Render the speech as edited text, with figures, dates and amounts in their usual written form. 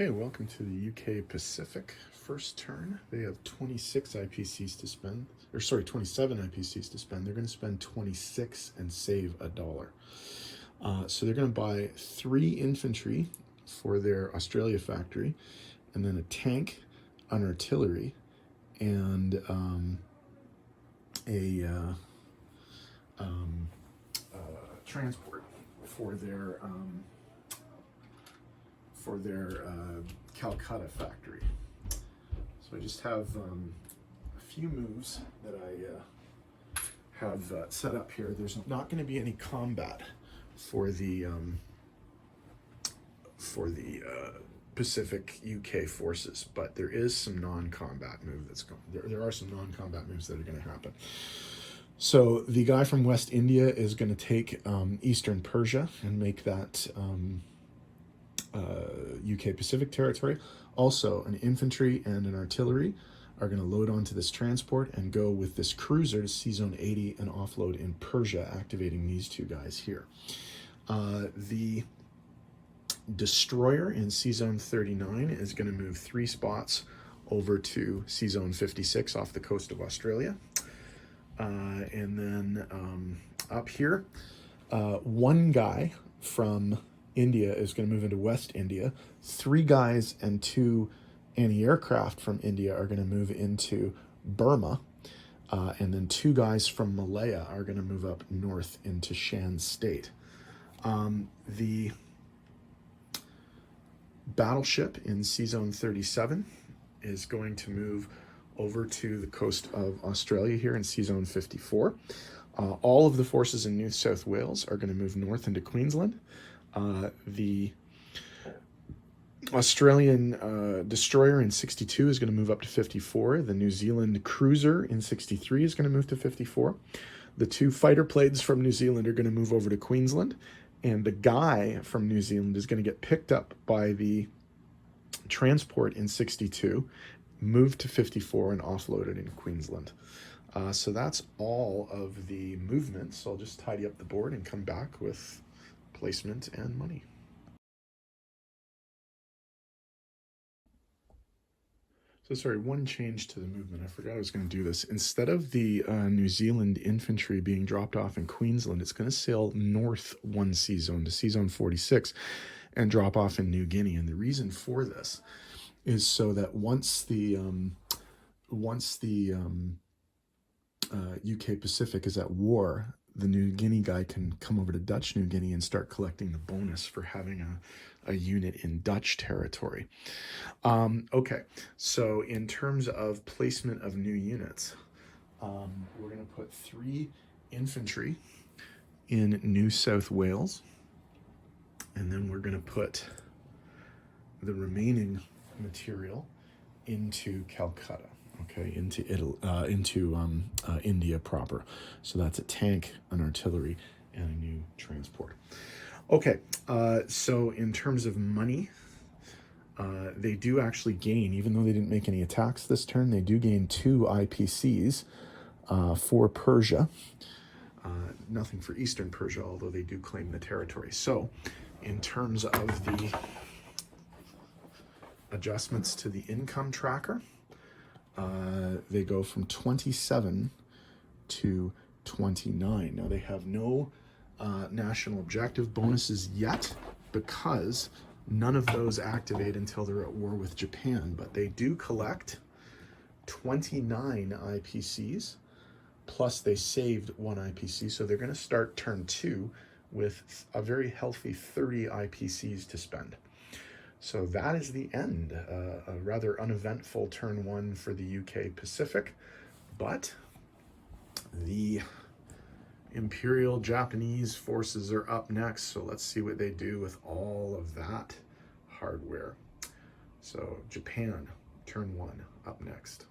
Okay, welcome to the UK Pacific first turn. They have 26 IPCs to spend, or sorry, 27 IPCs to spend. They're going to spend 26 and save $1. So they're going to buy 3 infantry for their Australia factory, and then a tank, an artillery, and a transport for their Calcutta factory. So I just have a few moves that I have set up here. There's not going to be any combat for the Pacific UK forces, but there is some non-combat move that's going. There are some non-combat moves that are going to happen. So the guy from West India is going to take Eastern Persia and make that UK Pacific territory. Also, an infantry and an artillery are going to load onto this transport and go with this cruiser to C-Zone 80 and offload in Persia, activating these two guys here. The destroyer in C-Zone 39 is going to move 3 spots over to C-Zone 56 off the coast of Australia. And then up here, one guy from India is going to move into West India. 3 guys and 2 anti-aircraft from India are going to move into Burma. And then 2 guys from Malaya are going to move up north into Shan State. The battleship in C-Zone 37 is going to move over to the coast of Australia here in C-Zone 54. All of the forces in New South Wales are going to move north into Queensland. The Australian destroyer in 62 is going to move up to 54. The New Zealand cruiser in 63 is going to move to 54. The 2 fighter planes from New Zealand are going to move over to Queensland. And the guy from New Zealand is going to get picked up by the transport in 62, moved to 54, and offloaded in Queensland. So that's all of the movements. So I'll just tidy up the board and come back with placement and money. So sorry, one change to the movement. I forgot I was going to do this. Instead of the New Zealand infantry being dropped off in Queensland, it's going to sail north 1 C-Zone to C-Zone 46 and drop off in New Guinea. And the reason for this is so that once the UK Pacific is at war, the New Guinea guy can come over to Dutch New Guinea and start collecting the bonus for having a unit in Dutch territory. Okay, so in terms of placement of new units, we're going to put 3 infantry in New South Wales, and then we're going to put the remaining material into Calcutta. Okay, into India proper. So that's a tank, an artillery, and a new transport. Okay, so in terms of money, they do actually gain, even though they didn't make any attacks this turn, they do gain 2 IPCs for Persia. Nothing for Eastern Persia, although they do claim the territory. So in terms of the adjustments to the income tracker, they go from 27 to 29. Now they have no national objective bonuses yet because none of those activate until they're at war with Japan, but they do collect 29 IPCs, plus they saved 1 IPC, so they're going to start turn 2 with a very healthy 30 IPCs to spend. So that is the end. A rather uneventful turn 1 for the UK Pacific, but the Imperial Japanese forces are up next, so let's see what they do with all of that hardware. So Japan, turn 1, up next.